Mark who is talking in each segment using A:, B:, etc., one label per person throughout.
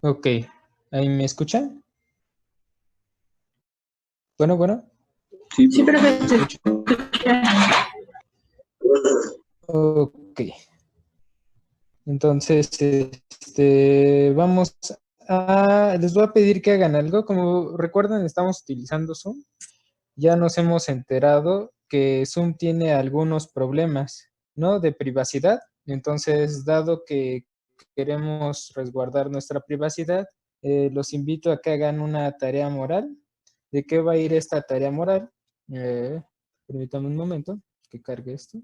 A: Ok, ¿ahí me escuchan? Bueno, bueno,
B: Sí,
C: Sí,
B: profe.
A: ¿me
C: perfecto.
A: escuchan? Ok, entonces, vamos les voy a pedir que hagan algo. Como recuerdan, estamos utilizando Zoom. Ya nos hemos enterado que Zoom tiene algunos problemas, ¿no? De privacidad. Entonces, dado que queremos resguardar nuestra privacidad, los invito a que hagan una tarea moral. ¿De qué va a ir esta tarea moral? Permítanme un momento que cargue esto.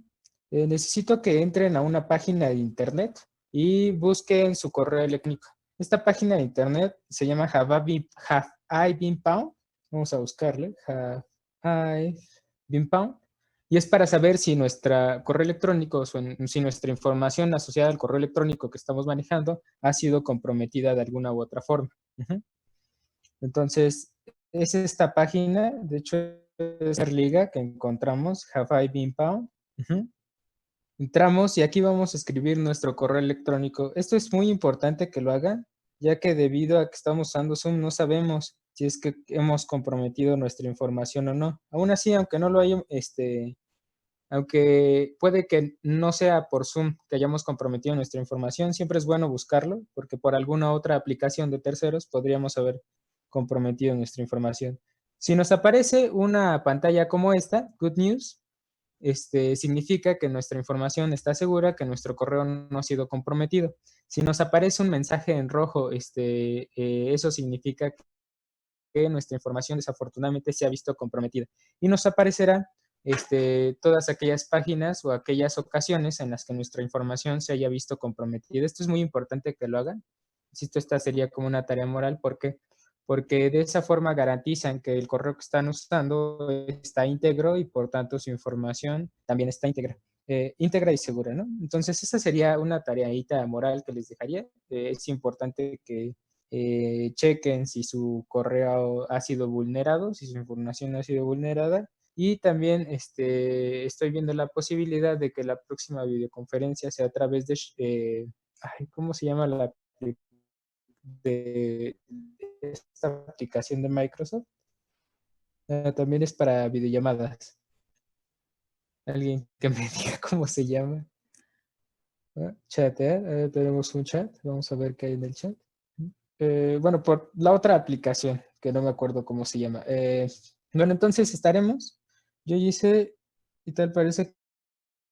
A: Necesito que entren a una página de internet y busquen su correo electrónico. Esta página de internet se llama Have I Been Found. Vamos a buscarle. Have Been Found. Y es para saber si nuestra correo electrónico, si nuestra información asociada al correo electrónico que estamos manejando ha sido comprometida de alguna u otra forma. Entonces, es esta página, de hecho, es la liga que encontramos, Have I Been Found. Entramos y aquí vamos a escribir nuestro correo electrónico. Esto es muy importante que lo hagan, ya que debido a que estamos usando Zoom no sabemos si es que hemos comprometido nuestra información o no. Aún así, aunque no lo hayamos, aunque puede que no sea por Zoom que hayamos comprometido nuestra información, siempre es bueno buscarlo, porque por alguna otra aplicación de terceros podríamos haber comprometido nuestra información. Si nos aparece una pantalla como esta, Good News, significa que nuestra información está segura, que nuestro correo no ha sido comprometido. Si nos aparece un mensaje en rojo, eso significa que nuestra información desafortunadamente se ha visto comprometida. Y nos aparecerá todas aquellas páginas o aquellas ocasiones en las que nuestra información se haya visto comprometida. Esto es muy importante que lo hagan. Insisto, esta sería como una tarea moral porque de esa forma garantizan que el correo que están usando está íntegro y por tanto su información también está íntegra y segura, ¿no? Entonces esa sería una tareita moral que les dejaría. Es importante que chequen si su correo ha sido vulnerado, si su información ha sido vulnerada. Y también estoy viendo la posibilidad de que la próxima videoconferencia sea a través ¿cómo se llama de esta aplicación de Microsoft? También es para videollamadas. Alguien que me diga cómo se llama. Chatear, tenemos un chat, vamos a ver qué hay en el chat. Bueno, por la otra aplicación, que no me acuerdo cómo se llama. Bueno, entonces estaremos. Yo hice, y tal parece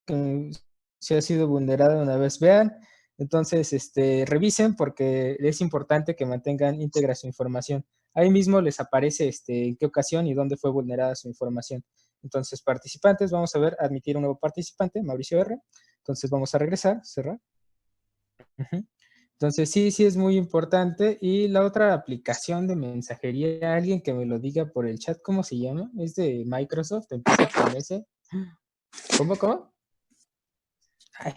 A: que se ha sido vulnerada una vez. Vean, entonces, revisen porque es importante que mantengan íntegra su información. Ahí mismo les aparece en qué ocasión y dónde fue vulnerada su información. Entonces, participantes, vamos a ver, admitir un nuevo participante, Mauricio R. Entonces, vamos a regresar, cerrar. Entonces, sí es muy importante. Y la otra aplicación de mensajería, alguien que me lo diga por el chat, ¿cómo se llama? Es de Microsoft, empieza con ese. ¿Cómo? Ay,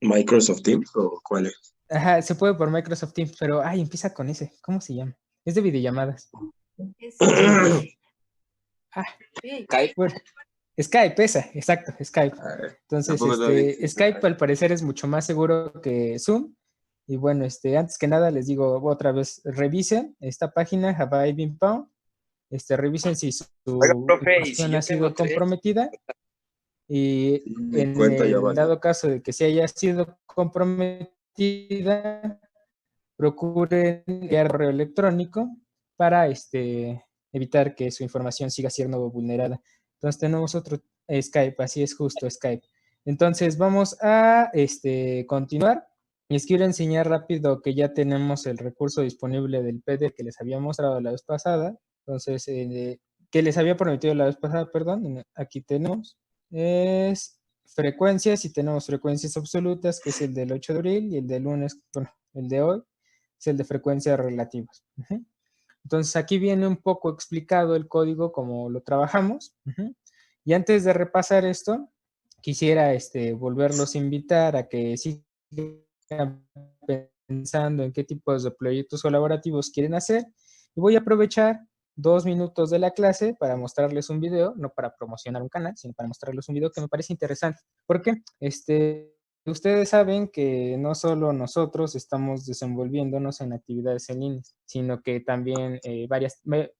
B: ¿Microsoft Teams o cuál es?
A: ajá, se puede por Microsoft Teams, pero, empieza con ese. ¿Cómo se llama? Es de videollamadas. Ah,
B: Skype.
A: bueno, Skype, exacto, Skype. Entonces,
B: Tampoco lo dije.
A: Skype al parecer es mucho más seguro que Zoom. Y bueno, antes que nada les digo otra vez, revisen esta página, Have I Been Found. Revisen si
B: Oiga,
A: su
B: profe, y si
A: información ha
B: yo tengo
A: sido
B: tres,
A: comprometida y
B: sí, mi
A: en
B: cuenta ya
A: el
B: valió.
A: dado caso de que se haya sido comprometida, procuren enviar correo electrónico para evitar que su información siga siendo vulnerada. Entonces tenemos otro Skype, así es justo Skype. Entonces vamos a continuar. Les quiero enseñar rápido que ya tenemos el recurso disponible del PDF que les había mostrado la vez pasada. Entonces, que les había prometido la vez pasada, perdón. Aquí tenemos. Es frecuencias y tenemos frecuencias absolutas, que es el del 8 de abril y el del lunes, bueno, el de hoy es el de frecuencias relativas. Entonces aquí viene un poco explicado el código como lo trabajamos. Y antes de repasar esto, quisiera volverlos a invitar a que sigan pensando en qué tipos de proyectos colaborativos quieren hacer. Y voy a aprovechar 2 minutos de la clase para mostrarles un video, no para promocionar un canal, sino para mostrarles un video que me parece interesante. ¿Por qué? ustedes saben que no solo nosotros estamos desenvolviéndonos en actividades en línea, sino que también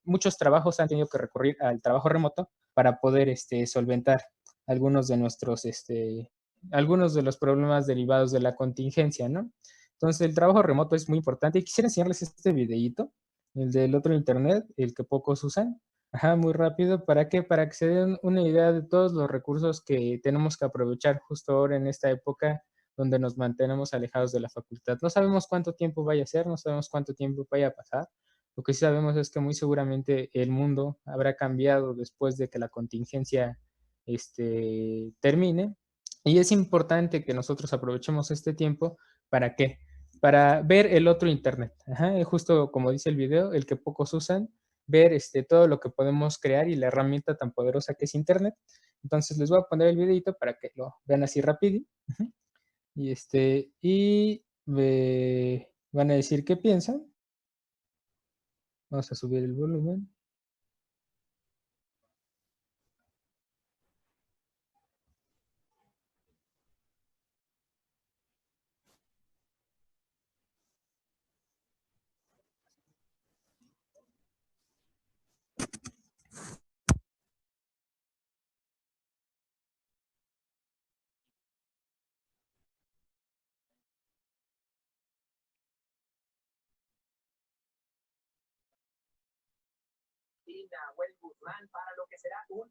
A: muchos trabajos han tenido que recurrir al trabajo remoto para poder solventar algunos de algunos de los problemas derivados de la contingencia, ¿no? Entonces, el trabajo remoto es muy importante y quisiera enseñarles este videíto, el del otro internet, el que pocos usan. Ajá, muy rápido. ¿Para qué? Para que se den una idea de todos los recursos que tenemos que aprovechar justo ahora en esta época donde nos mantenemos alejados de la facultad. No sabemos cuánto tiempo vaya a ser, no sabemos cuánto tiempo vaya a pasar. Lo que sí sabemos es que muy seguramente el mundo habrá cambiado después de que la contingencia termine. Y es importante que nosotros aprovechemos este tiempo. ¿Para qué? Para ver el otro internet. Ajá, justo como dice el video, el que pocos usan, ver todo lo que podemos crear y la herramienta tan poderosa que es internet. Entonces les voy a poner el videito para que lo vean así rápido. Y van a decir qué piensan. Vamos a subir el volumen.
C: Nahuel Guzmán para lo que será un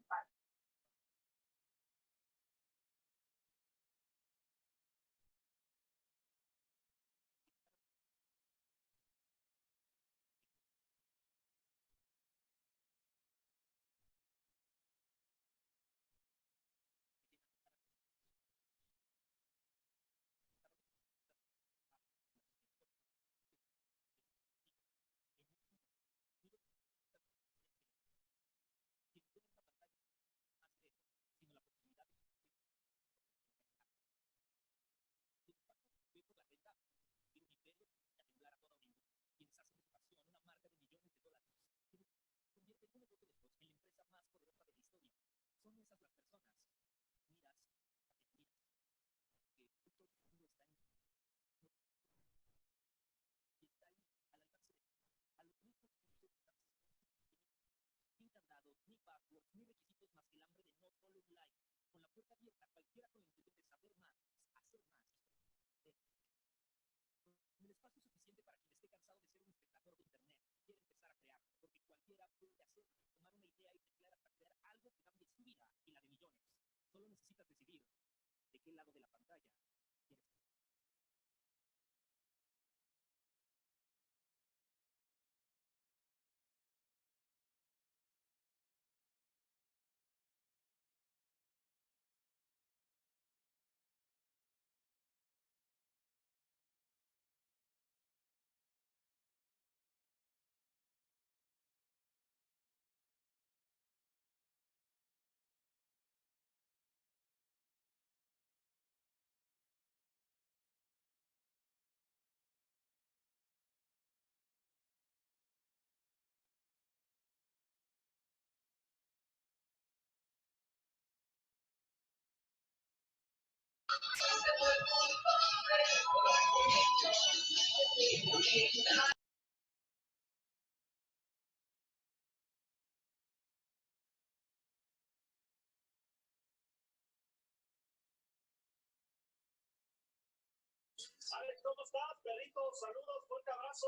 C: Alex, ¿cómo estás, perrito? Saludos, fuerte abrazo.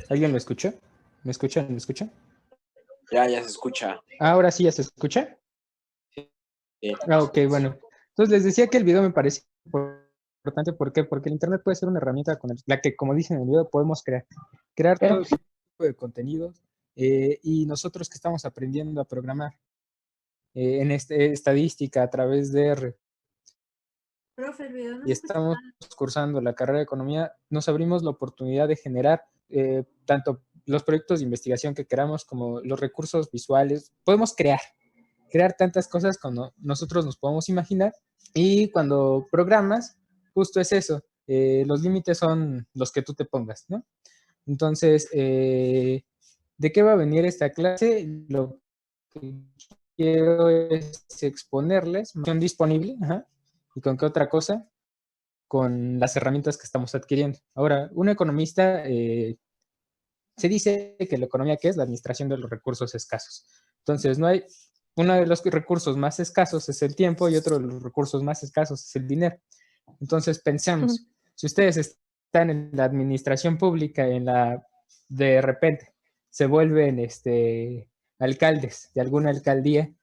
A: ¿Alguien me escucha? ¿Me escuchan? ¿Me escuchan?
B: Ya se escucha.
A: Ahora sí ya se escucha.
B: Sí.
A: Ok, bueno. Entonces les decía que el video me parece importante. ¿Por qué? Porque el internet puede ser una herramienta con la que, como dije en el video, podemos crear todo tipo de contenidos. Y nosotros que estamos aprendiendo a programar en estadística a través de R,
D: Profe, el video no
A: y estamos cursando la carrera de economía, nos abrimos la oportunidad de generar tanto los proyectos de investigación que queramos como los recursos visuales. Podemos crear tantas cosas como nosotros nos podemos imaginar, y cuando programas, justo es eso, los límites son los que tú te pongas, ¿no? Entonces, ¿de qué va a venir esta clase? Lo que quiero es exponerles información disponible, ¿y con qué otra cosa? Con las herramientas que estamos adquiriendo. Ahora, un economista, se dice que la economía, ¿qué es? La administración de los recursos escasos. Entonces, no hay, uno de los recursos más escasos es el tiempo y otro de los recursos más escasos es el dinero. Entonces, pensemos, si ustedes están en la administración pública, de repente se vuelven alcaldes de alguna alcaldía,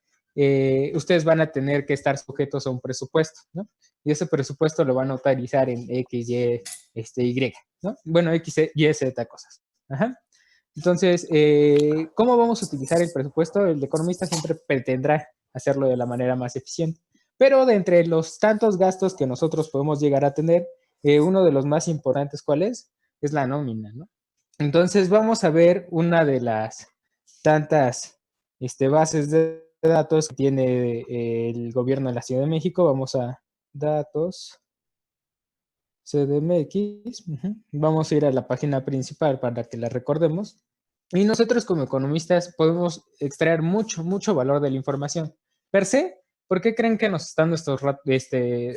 A: ustedes van a tener que estar sujetos a un presupuesto, ¿no? Y ese presupuesto lo van a utilizar en X, Y, Y, ¿no? Bueno, X, Y, Z cosas. Ajá. Entonces, ¿cómo vamos a utilizar el presupuesto? El economista siempre pretendrá hacerlo de la manera más eficiente. Pero de entre los tantos gastos que nosotros podemos llegar a tener, uno de los más importantes, ¿cuál es? Es la nómina, ¿no? Entonces, vamos a ver una de las tantas bases de datos que tiene el gobierno de la Ciudad de México. Vamos a datos CDMX. Vamos a ir a la página principal para que la recordemos. Y nosotros como economistas podemos extraer mucho valor de la información. Per se, ¿por qué creen que nos están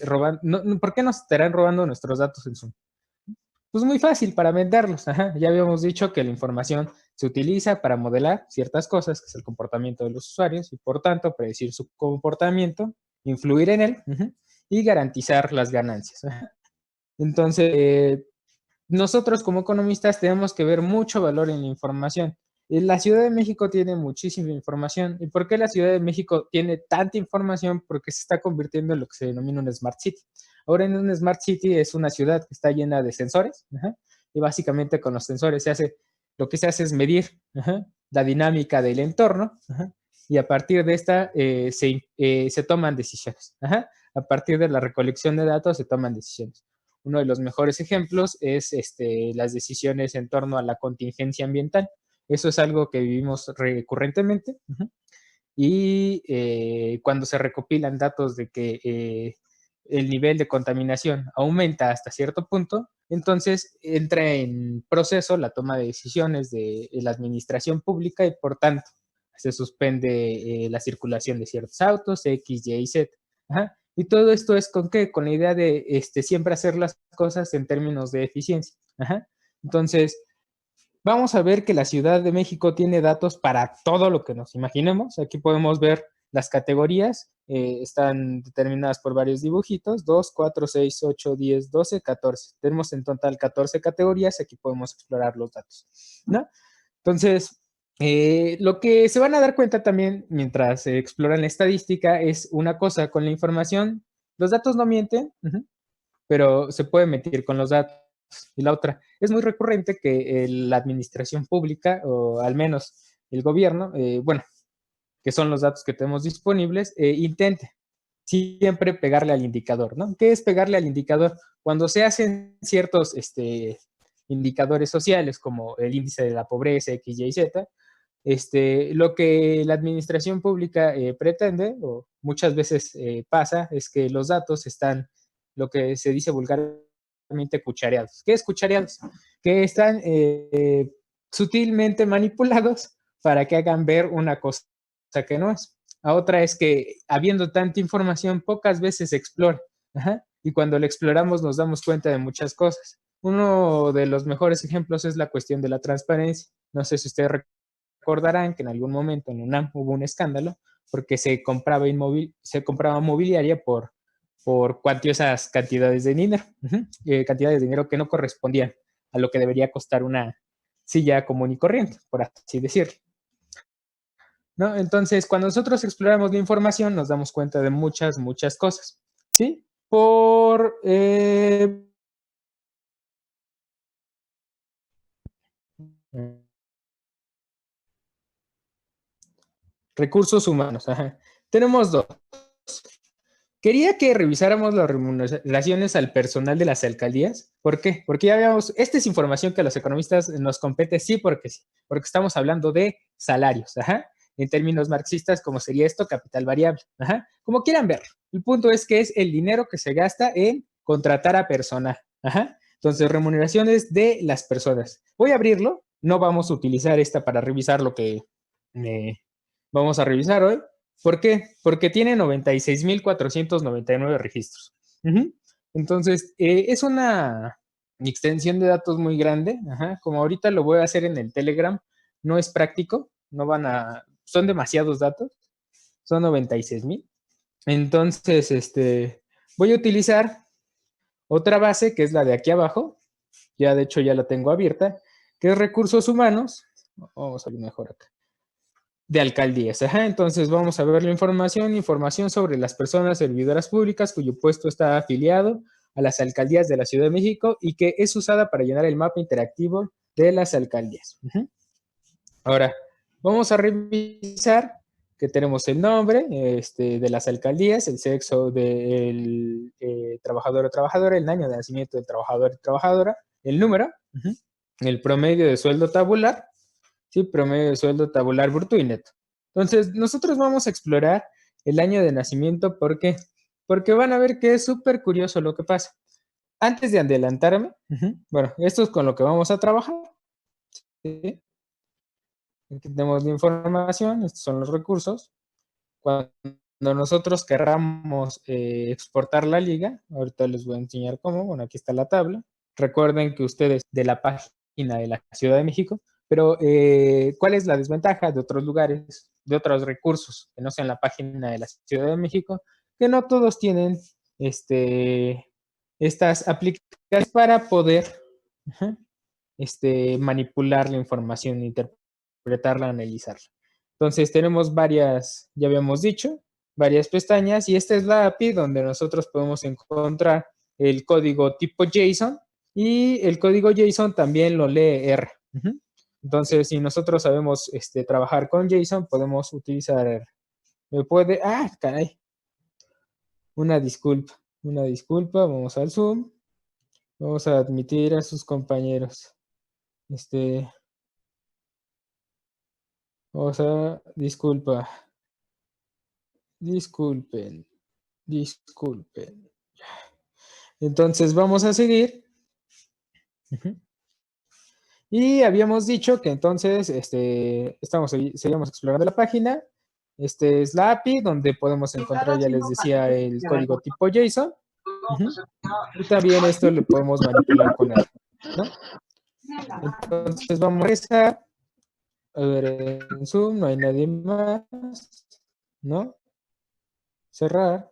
A: robando? No, ¿por qué nos estarán robando nuestros datos en Zoom? Pues muy fácil, para venderlos. Ya habíamos dicho que la información se utiliza para modelar ciertas cosas, que es el comportamiento de los usuarios, y por tanto predecir su comportamiento, influir en él y garantizar las ganancias. Entonces, nosotros como economistas tenemos que ver mucho valor en la información. La Ciudad de México tiene muchísima información. ¿Y por qué la Ciudad de México tiene tanta información? Porque se está convirtiendo en lo que se denomina un Smart City. Ahora, en un Smart City es una ciudad que está llena de sensores, y básicamente con los sensores lo que se hace es medir la dinámica del entorno, y a partir de esta se toman decisiones. A partir de la recolección de datos se toman decisiones. Uno de los mejores ejemplos es las decisiones en torno a la contingencia ambiental. Eso es algo que vivimos recurrentemente. Y cuando se recopilan datos de que el nivel de contaminación aumenta hasta cierto punto, entonces entra en proceso la toma de decisiones de la administración pública y por tanto se suspende la circulación de ciertos autos, X, Y y Z. Y todo esto es ¿con qué? Con la idea de siempre hacer las cosas en términos de eficiencia. Entonces, vamos a ver que la Ciudad de México tiene datos para todo lo que nos imaginemos. Aquí podemos ver las categorías, están determinadas por varios dibujitos, 2, 4, 6, 8, 10, 12, 14. Tenemos en total 14 categorías, aquí podemos explorar los datos, ¿no? Entonces, lo que se van a dar cuenta también mientras exploran la estadística es una cosa, con la información, los datos no mienten, pero se puede mentir con los datos. Y la otra, es muy recurrente que la administración pública, o al menos el gobierno, que son los datos que tenemos disponibles, intente siempre pegarle al indicador, ¿no? ¿Qué es pegarle al indicador? Cuando se hacen ciertos indicadores sociales, como el índice de la pobreza, X, Y, Z, lo que la administración pública pretende, o muchas veces pasa, es que los datos están, lo que se dice vulgarmente, cuchareados. ¿Qué es cuchareados? Que están sutilmente manipulados para que hagan ver una cosa que no es. A otra es que, habiendo tanta información, pocas veces se explora. Y cuando la exploramos nos damos cuenta de muchas cosas. Uno de los mejores ejemplos es la cuestión de la transparencia. No sé si ustedes recordarán que en algún momento en UNAM hubo un escándalo porque se compraba mobiliaria por cuantiosas cantidades de dinero, cantidades de dinero que no correspondían a lo que debería costar una silla común y corriente, por así decirlo, ¿no? Entonces, cuando nosotros exploramos la información, nos damos cuenta de muchas cosas, ¿sí? Recursos humanos. Tenemos dos. Quería que revisáramos las remuneraciones al personal de las alcaldías. ¿Por qué? Porque ya veamos, esta es información que a los economistas nos compete sí, porque estamos hablando de salarios, en términos marxistas, como sería esto, capital variable, como quieran ver. El punto es que es el dinero que se gasta en contratar a personal, Entonces, remuneraciones de las personas. Voy a abrirlo, no vamos a utilizar esta para revisar lo que vamos a revisar hoy, ¿Por qué? Porque tiene 96,499 registros. Entonces, es una extensión de datos muy grande. Como ahorita lo voy a hacer en el Telegram, no es práctico, son demasiados datos, son 96,000. Entonces, voy a utilizar otra base que es la de aquí abajo. Ya, de hecho, ya la tengo abierta, que es recursos humanos. Vamos a ver mejor acá. De alcaldías. Entonces vamos a ver la información sobre las personas servidoras públicas cuyo puesto está afiliado a las alcaldías de la Ciudad de México y que es usada para llenar el mapa interactivo de las alcaldías. Ahora, vamos a revisar que tenemos el nombre de las alcaldías, el sexo del trabajador o trabajadora, el año de nacimiento del trabajador o trabajadora, el número, el promedio de sueldo tabular, ¿sí? Promedio de sueldo tabular bruto y neto. Entonces, nosotros vamos a explorar el año de nacimiento. ¿Por qué? Porque van a ver que es súper curioso lo que pasa. Antes de adelantarme, bueno, esto es con lo que vamos a trabajar. ¿Sí? Aquí tenemos la información, estos son los recursos. Cuando nosotros querramos exportar la liga, ahorita les voy a enseñar cómo. Bueno, aquí está la tabla. Recuerden que ustedes de la página de la Ciudad de México, pero ¿cuál es la desventaja de otros lugares, de otros recursos que no sean la página de la Ciudad de México? Que no todos tienen estas aplicaciones para poder manipular la información, interpretarla, analizarla. Entonces tenemos varias, ya habíamos dicho, varias pestañas, y esta es la API donde nosotros podemos encontrar el código tipo JSON, y el código JSON también lo lee R. Entonces, si nosotros sabemos trabajar con JSON, podemos utilizar R. Caray. Una disculpa, vamos al Zoom. Vamos a admitir a sus compañeros. Disculpen. Entonces vamos a seguir. Y habíamos dicho que entonces seguíamos explorando la página. Es la API donde podemos encontrar, ya les decía, el código tipo JSON. Y también esto lo podemos manipular con él, ¿no? Entonces vamos a regresar. A ver, en Zoom no hay nadie más, ¿no? Cerrar.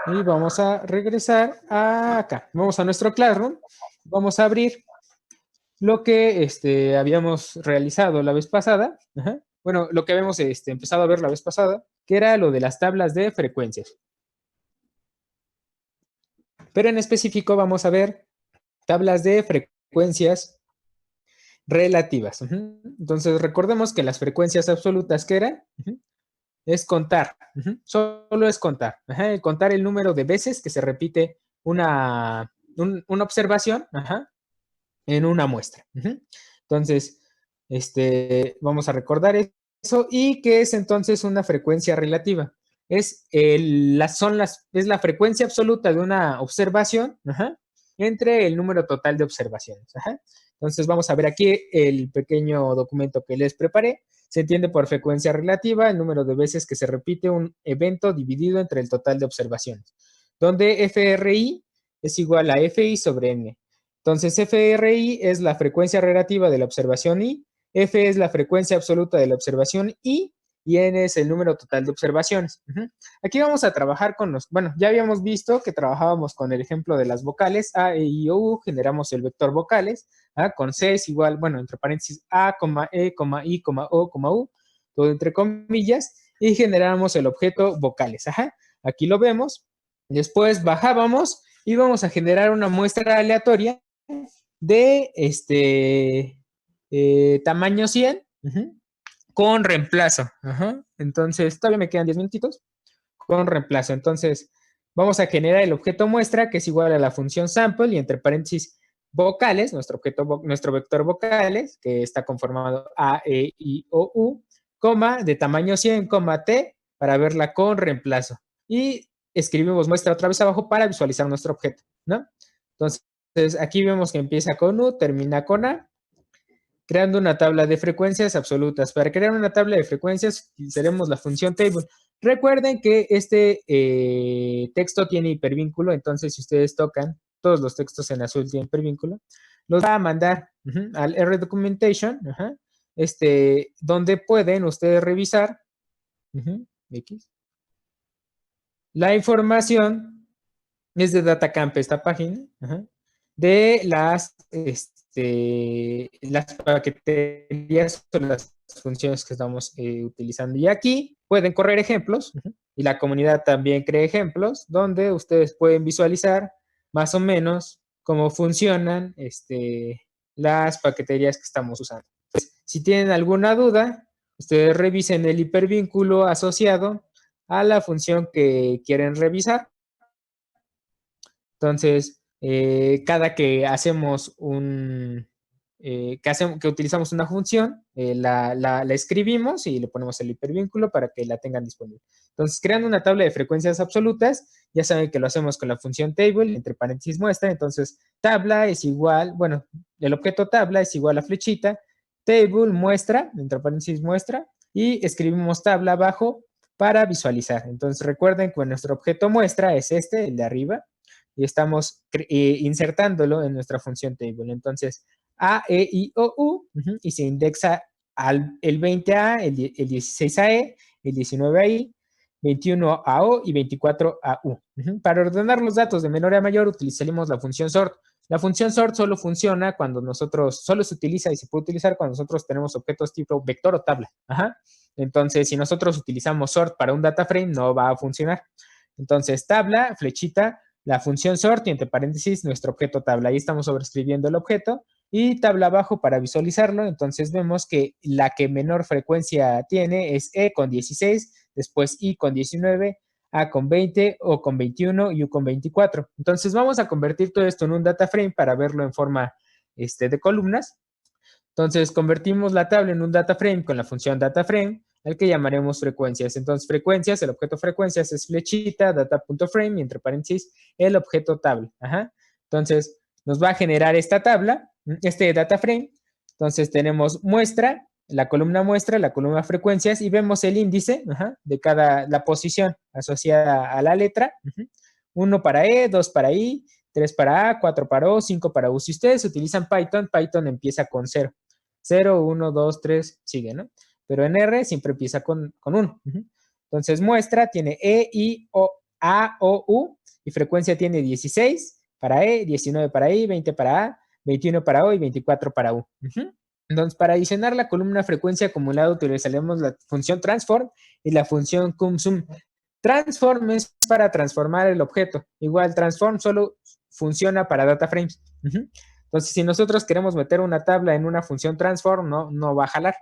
A: Y vamos a regresar acá. Vamos a nuestro Classroom. Vamos a abrir lo que habíamos realizado la vez pasada. Bueno, lo que habíamos empezado a ver la vez pasada, que era lo de las tablas de frecuencias. Pero en específico vamos a ver tablas de frecuencias relativas. Entonces, recordemos que las frecuencias absolutas, ¿qué eran? Es contar. Solo es contar. Contar el número de veces que se repite una observación en una muestra. Entonces, vamos a recordar eso. ¿Y qué es entonces una frecuencia relativa? Es la frecuencia absoluta de una observación entre el número total de observaciones. Entonces, vamos a ver aquí el pequeño documento que les preparé. Se entiende por frecuencia relativa el número de veces que se repite un evento dividido entre el total de observaciones, donde FRI es igual a FI sobre N. Entonces, FRI es la frecuencia relativa de la observación I, F es la frecuencia absoluta de la observación I, y N es el número total de observaciones. Aquí vamos a trabajar con ya habíamos visto que trabajábamos con el ejemplo de las vocales A, E, I, O, U, generamos el vector vocales, con C es igual, entre paréntesis A, E, I, O, U, todo entre comillas, y generamos el objeto vocales. Aquí lo vemos. Después bajábamos y vamos a generar una muestra aleatoria de tamaño 100 con reemplazo. Entonces, todavía me quedan 10 minutitos. Con reemplazo. Entonces, vamos a generar el objeto muestra, que es igual a la función sample, y entre paréntesis vocales, nuestro vector vocales, que está conformado A, E, I, O, U, coma, de tamaño 100, coma, T, para verla con reemplazo. Y escribimos muestra otra vez abajo para visualizar nuestro objeto, ¿no? Entonces, aquí vemos que empieza con U, termina con A. creando una tabla de frecuencias absolutas. Para crear una tabla de frecuencias utilizaremos la función table. Recuerden que este texto tiene hipervínculo, entonces si ustedes tocan, todos los textos en azul tienen hipervínculo, los va a mandar al RDocumentation, donde pueden ustedes revisar X. La información es de DataCamp, esta página, de las paqueterías o las funciones que estamos utilizando. Y aquí pueden correr ejemplos, y la comunidad también crea ejemplos, donde ustedes pueden visualizar más o menos cómo funcionan las paqueterías que estamos usando. Entonces, si tienen alguna duda, ustedes revisen el hipervínculo asociado a la función que quieren revisar. Entonces, cada que hacemos que utilizamos una función, la escribimos y le ponemos el hipervínculo para que la tengan disponible. Entonces, creando una tabla de frecuencias absolutas, ya saben que lo hacemos con la función table, entre paréntesis muestra. Entonces, tabla es igual, bueno, el objeto tabla es igual a flechita, table muestra, entre paréntesis muestra, y escribimos tabla abajo para visualizar. Entonces, recuerden que nuestro objeto muestra es el de arriba, y estamos insertándolo en nuestra función table. Entonces, A, E, I, O, U, y se indexa el 20A, el 16AE, el 19AI, 21AO y 24AU. Para ordenar los datos de menor a mayor, utilizaremos la función sort. La función sort solo funciona cuando solo se utiliza y se puede utilizar cuando nosotros tenemos objetos tipo vector o tabla. Entonces, si nosotros utilizamos sort para un data frame, no va a funcionar. Entonces, tabla, flechita, la función sort y entre paréntesis nuestro objeto tabla. Ahí estamos sobreescribiendo el objeto y tabla abajo para visualizarlo. Entonces vemos que la que menor frecuencia tiene es E con 16, después I con 19, A con 20, O con 21 y U con 24. Entonces vamos a convertir todo esto en un data frame para verlo en forma de columnas. Entonces convertimos la tabla en un data frame con la función data frame, al que llamaremos frecuencias. Entonces, frecuencias, el objeto frecuencias es flechita, data.frame, y entre paréntesis, el objeto tabla. Entonces, nos va a generar esta tabla, este data frame. Entonces, tenemos muestra, la columna frecuencias, y vemos el índice de la posición asociada a la letra. 1 para E, 2 para I, 3 para A, 4 para O, 5 para U. Si ustedes utilizan Python, Python empieza con 0. 0, 1, 2, 3, sigue, ¿no? Pero en R siempre empieza con 1. Entonces, muestra tiene E, I, O, A, O, U, y frecuencia tiene 16 para E, 19 para I, 20 para A, 21 para O y 24 para U. Entonces, para adicionar la columna frecuencia acumulada, utilizaremos la función transform y la función cumSum. Transform es para transformar el objeto. Igual, transform solo funciona para data frames. Entonces, si nosotros queremos meter una tabla en una función transform, no va a jalar.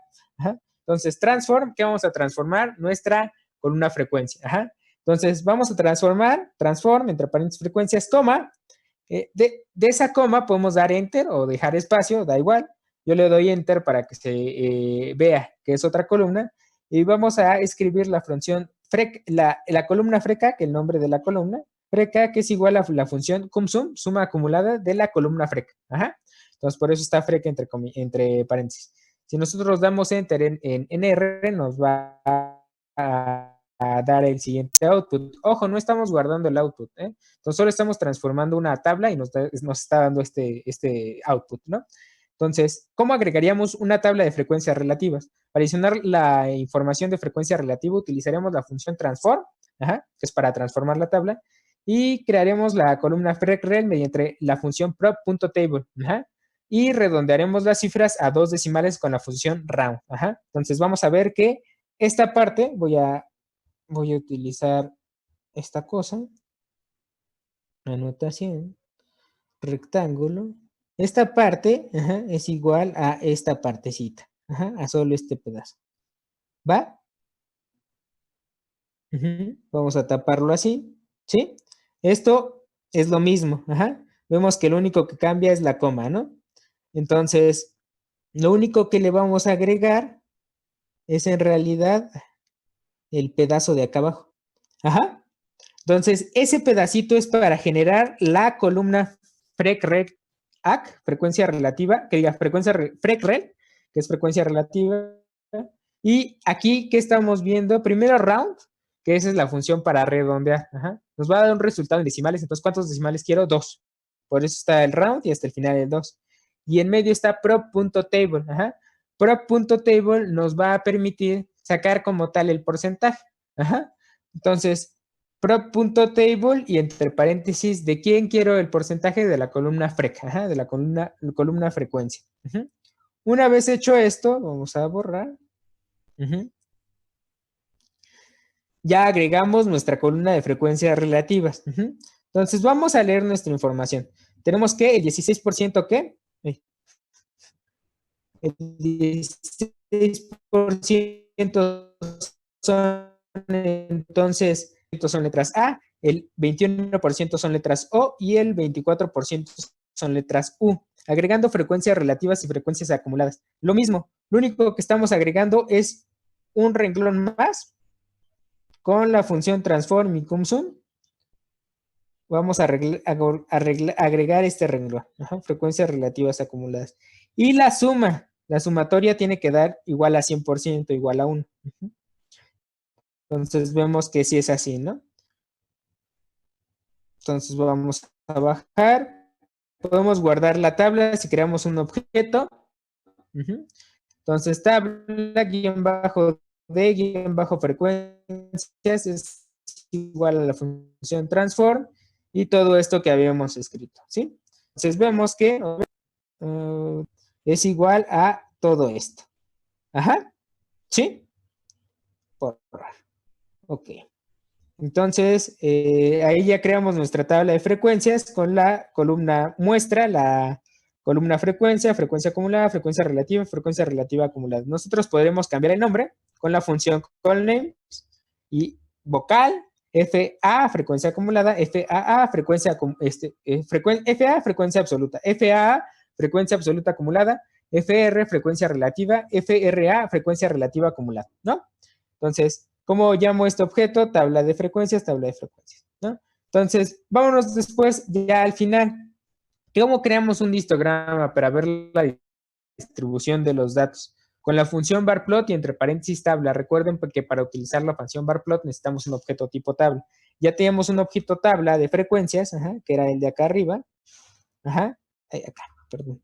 A: Entonces, transform, ¿qué vamos a transformar? Nuestra columna frecuencia. Entonces, vamos a transform, entre paréntesis frecuencias, coma. De esa coma podemos dar enter o dejar espacio, da igual. Yo le doy enter para que se vea que es otra columna. Y vamos a escribir la función la columna freca, que es el nombre de la columna, freca, que es igual a la función cumSum, suma acumulada de la columna freca. Entonces, por eso está freca entre paréntesis. Si nosotros damos enter en R, nos va a dar el siguiente output. Ojo, no estamos guardando el output, Entonces, solo estamos transformando una tabla y nos está dando este output, ¿no? Entonces, ¿cómo agregaríamos una tabla de frecuencias relativas? Para adicionar la información de frecuencia relativa, utilizaremos la función transform, que es para transformar la tabla, y crearemos la columna frec_rel mediante la función prop.table, y redondearemos las cifras a 2 decimales con la función round. Entonces, vamos a ver que esta parte, voy a utilizar esta cosa, anotación, rectángulo. Esta parte es igual a esta partecita, a solo este pedazo. ¿Va? Vamos a taparlo así, ¿sí? Esto es lo mismo, Vemos que lo único que cambia es la coma, ¿no? Entonces, lo único que le vamos a agregar es en realidad el pedazo de acá abajo. Entonces, ese pedacito es para generar la columna frec_rel, frecuencia relativa, que diga frecuencia frec_rel, que es frecuencia relativa. Y aquí, ¿qué estamos viendo? Primero round, que esa es la función para redondear. Ajá. Nos va a dar un resultado en decimales. Entonces, ¿cuántos decimales quiero? 2. Por eso está el round y hasta el final el 2. Y en medio está prop.table. Ajá. Prop.table nos va a permitir sacar como tal el porcentaje. Ajá. Entonces, prop.table y entre paréntesis, ¿de quién quiero el porcentaje? De la columna frec. Ajá, de la columna frecuencia. Ajá. Una vez hecho esto, vamos a borrar. Ajá. Ya agregamos nuestra columna de frecuencias relativas. Ajá. Entonces, vamos a leer nuestra información. Tenemos que el 16% ¿qué? El 16% son entonces son letras A, el 21% son letras O y el 24% son letras U, agregando frecuencias relativas y frecuencias acumuladas. Lo mismo, lo único que estamos agregando es un renglón más con la función transform y cum-sum. Vamos a agregar este renglón, frecuencias relativas acumuladas. Y la sumatoria tiene que dar igual a 100%, igual a 1. Entonces vemos que sí es así, ¿no? Entonces vamos a bajar. Podemos guardar la tabla si creamos un objeto. Entonces tabla guión bajo de guión bajo frecuencias es igual a la función transform y todo esto que habíamos escrito, ¿sí? Entonces vemos que es igual a todo esto. Ajá. ¿Sí? Borrar. Ok. Entonces, ahí ya creamos nuestra tabla de frecuencias con la columna muestra, la columna frecuencia, frecuencia acumulada, frecuencia relativa acumulada. Nosotros podremos cambiar el nombre con la función callName y vocal, FA, frecuencia acumulada, FAA, frecuencia absoluta, FAA, frecuencia absoluta acumulada, FR, frecuencia relativa, FRA, frecuencia relativa acumulada, ¿no? Entonces, ¿cómo llamo este objeto? Tabla de frecuencias, ¿no? Entonces, vámonos después ya al final. ¿Cómo creamos un histograma para ver la distribución de los datos? Con la función barplot y entre paréntesis tabla. Recuerden que para utilizar la función barplot necesitamos un objeto tipo tabla. Ya teníamos un objeto tabla de frecuencias, que era el de acá arriba. Acá, perdón.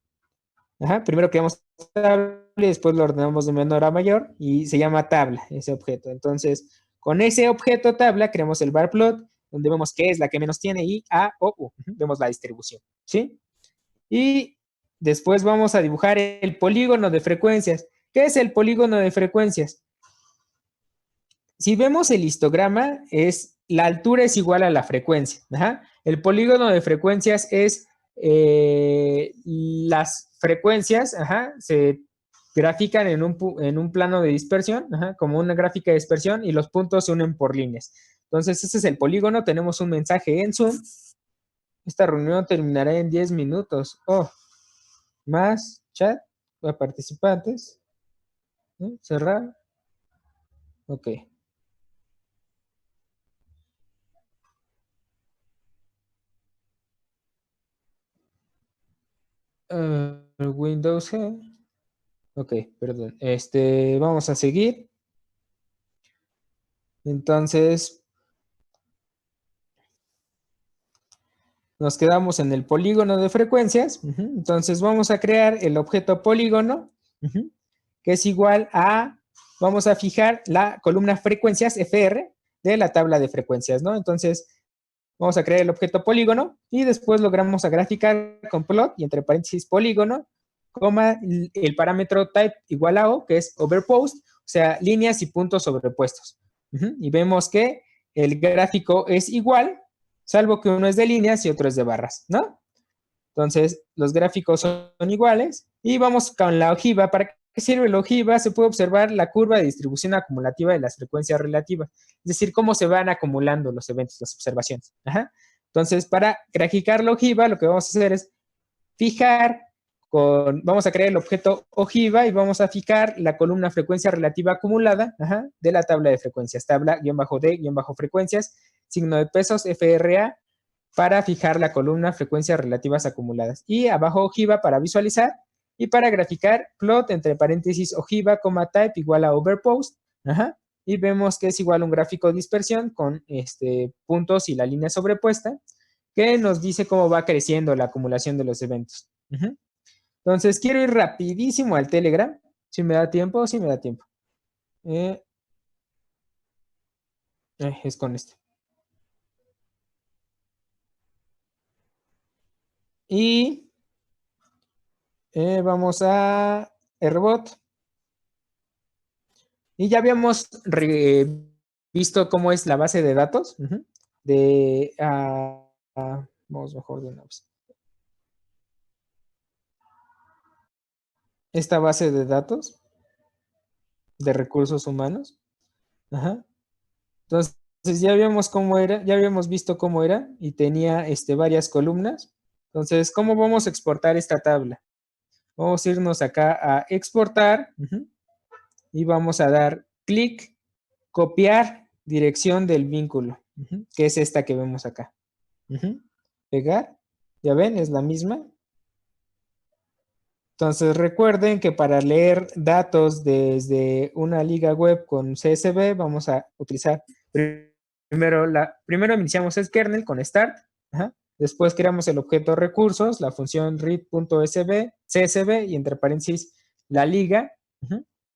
A: Primero creamos tabla y después lo ordenamos de menor a mayor y se llama tabla ese objeto. Entonces, con ese objeto tabla creamos el barplot donde vemos qué es la que menos tiene y A o U. Vemos la distribución, ¿sí? Y después vamos a dibujar el polígono de frecuencias. ¿Qué es el polígono de frecuencias? Si vemos el histograma, la altura es igual a la frecuencia. El polígono de frecuencias es las frecuencias se grafican en un plano de dispersión, como una gráfica de dispersión, y los puntos se unen por líneas. Entonces, ese es el polígono. Tenemos un mensaje en Zoom. Esta reunión terminará en 10 minutos. Más chat a participantes. Cerrar. Ok. Windows G. Ok, perdón. Vamos a seguir. Entonces, nos quedamos en el polígono de frecuencias. Entonces, vamos a crear el objeto polígono, que es igual a, vamos a fijar la columna frecuencias FR de la tabla de frecuencias, ¿no? Entonces, vamos a crear el objeto polígono y después logramos a graficar con plot y entre paréntesis polígono, coma, el parámetro type igual a O, que es overpost, o sea, líneas y puntos sobrepuestos. Y vemos que el gráfico es igual, salvo que uno es de líneas y otro es de barras, ¿no? Entonces, los gráficos son iguales y vamos con la ojiva. ¿Para qué sirve la ojiva? Se puede observar la curva de distribución acumulativa de las frecuencias relativas, es decir, cómo se van acumulando los eventos, las observaciones. Entonces, para graficar la ojiva, lo que vamos a hacer es fijar vamos a crear el objeto ojiva y vamos a fijar la columna frecuencia relativa acumulada de la tabla de frecuencias, tabla-d-frecuencias, signo de pesos, FRA, para fijar la columna frecuencias relativas acumuladas. Y abajo ojiva para visualizar Y para graficar, plot entre paréntesis ojiva, type igual a overpost. Ajá. Y vemos que es igual a un gráfico de dispersión con puntos y la línea sobrepuesta, que nos dice cómo va creciendo la acumulación de los eventos. Ujú. Entonces, quiero ir rapidísimo al Telegram. Si me da tiempo, sí me da tiempo. Es con este. Y vamos a Airbot. Y ya habíamos visto cómo es la base de datos. Vamos mejor de una vez. Esta base de datos de recursos humanos. Ajá. Entonces, ya habíamos cómo era, ya habíamos visto cómo era y tenía varias columnas. Entonces, ¿cómo vamos a exportar esta tabla? Vamos a irnos acá a exportar y vamos a dar clic, copiar dirección del vínculo, que es esta que vemos acá. Pegar, ya ven, es la misma. Entonces recuerden que para leer datos desde una liga web con CSV vamos a utilizar primero iniciamos el kernel con start, después creamos el objeto recursos, la función read.csv y entre paréntesis la liga.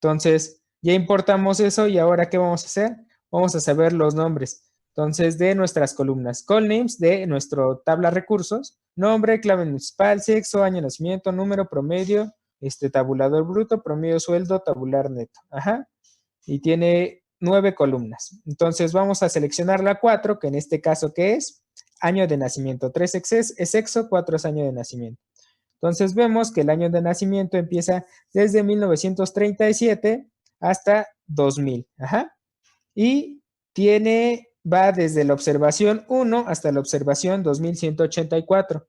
A: Entonces ya importamos eso y ahora ¿qué vamos a hacer? Vamos a saber los nombres. Entonces, de nuestras columnas, call names de nuestro tabla recursos, nombre, clave municipal, sexo, año de nacimiento, número, promedio, tabulador bruto, promedio sueldo, tabular neto. Ajá. Y tiene 9 columnas. Entonces, vamos a seleccionar la 4, que en este caso, ¿qué es? Año de nacimiento. 3 es sexo, 4 es año de nacimiento. Entonces, vemos que el año de nacimiento empieza desde 1937 hasta 2000. Ajá. Y va desde la observación 1 hasta la observación 2184.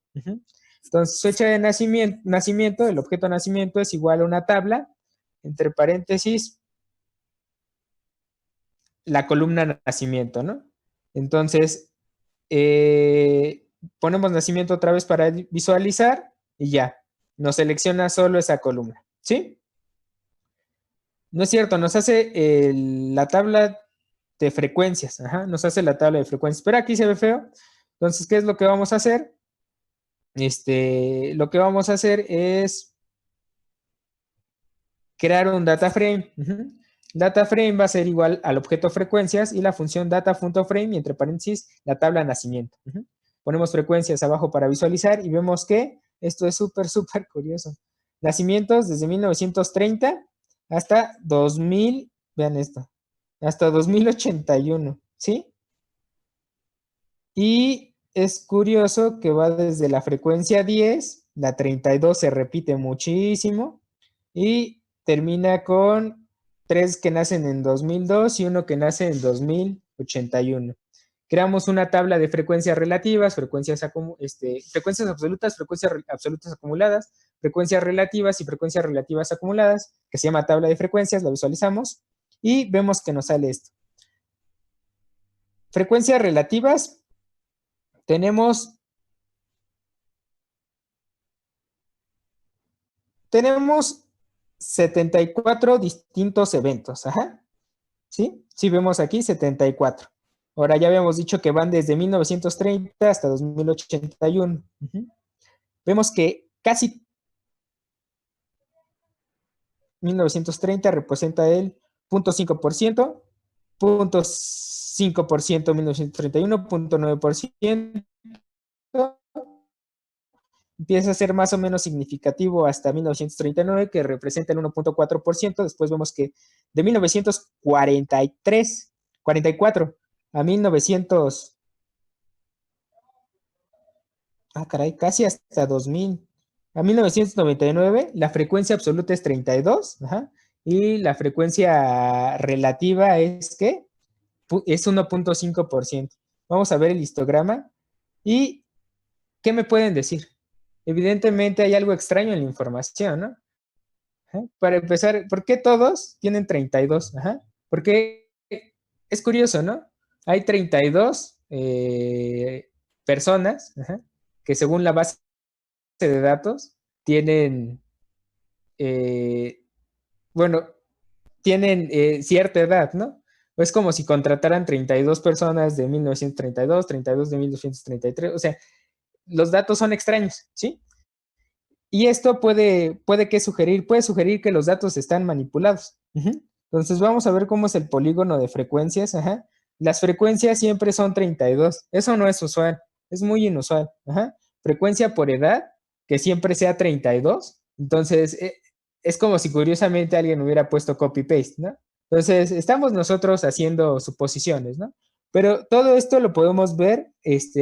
A: Entonces, fecha de nacimiento, el objeto nacimiento es igual a una tabla, entre paréntesis, la columna nacimiento, ¿no? Entonces, ponemos nacimiento otra vez para visualizar y ya, nos selecciona solo esa columna, ¿sí? No es cierto, nos hace la tabla de frecuencias. Ajá, nos hace la tabla de frecuencias. Pero aquí se ve feo. Entonces, ¿qué es lo que vamos a hacer? Lo que vamos a hacer es crear un data frame. Data frame va a ser igual al objeto frecuencias y la función data.frame y entre paréntesis la tabla de nacimiento. Ponemos frecuencias abajo para visualizar y vemos que esto es súper curioso. Nacimientos desde 1930 hasta 2000, vean esto, hasta 2081, ¿sí? Y es curioso que va desde la frecuencia 10, la 32 se repite muchísimo y termina con 3 que nacen en 2002 y uno que nace en 2081. Creamos una tabla de frecuencias relativas, frecuencias absolutas, frecuencias absolutas acumuladas, frecuencias relativas y frecuencias relativas acumuladas, que se llama tabla de frecuencias, la visualizamos y vemos que nos sale esto. Frecuencias relativas, tenemos 74 distintos eventos, ajá, ¿sí? Sí vemos aquí 74. Ahora ya habíamos dicho que van desde 1930 hasta 2081. Vemos que casi 1930 representa el 0.5%, 0.5% 1931, 0.9%. Empieza a ser más o menos significativo hasta 1939, que representa el 1.4%. Después vemos que de 1944 a 1900, caray, casi hasta 2000. A 1999, la frecuencia absoluta es 32, ajá, y la frecuencia relativa es, ¿qué? Es 1.5%. Vamos a ver el histograma. ¿Y qué me pueden decir? Evidentemente hay algo extraño en la información, ¿no? Ajá. Para empezar, ¿por qué todos tienen 32? Ajá. Porque es curioso, ¿no? Hay 32 personas, ajá, que según la base de datos tienen bueno, tienen cierta edad, ¿no? Es como si contrataran 32 personas de 1932, 32 de 1933, o sea, los datos son extraños, ¿sí? Y esto puede sugerir que los datos están manipulados. Entonces vamos a ver cómo es el polígono de frecuencias. Ajá. Las frecuencias siempre son 32. Eso no es usual, es muy inusual. Ajá. Frecuencia por edad, que siempre sea 32. Entonces es como si curiosamente alguien hubiera puesto copy-paste, ¿no? Entonces estamos nosotros haciendo suposiciones, ¿no? Pero todo esto lo podemos ver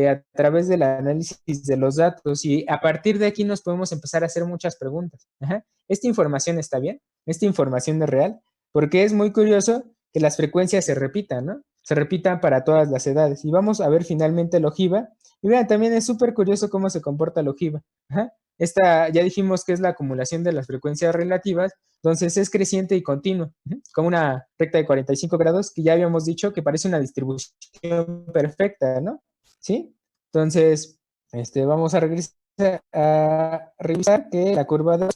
A: a través del análisis de los datos y a partir de aquí nos podemos empezar a hacer muchas preguntas. Ajá. ¿Esta información está bien? ¿Esta información es real? Porque es muy curioso que las frecuencias se repitan, ¿no? Se repitan para todas las edades. Y vamos a ver finalmente el ojiva. Y vean, también es súper curioso cómo se comporta el ojiva. Ajá. Esta ya dijimos que es la acumulación de las frecuencias relativas, entonces es creciente y continuo, como una recta de 45 grados que ya habíamos dicho que parece una distribución perfecta, ¿no? ¿Sí? Entonces, vamos a regresar a revisar que la curva de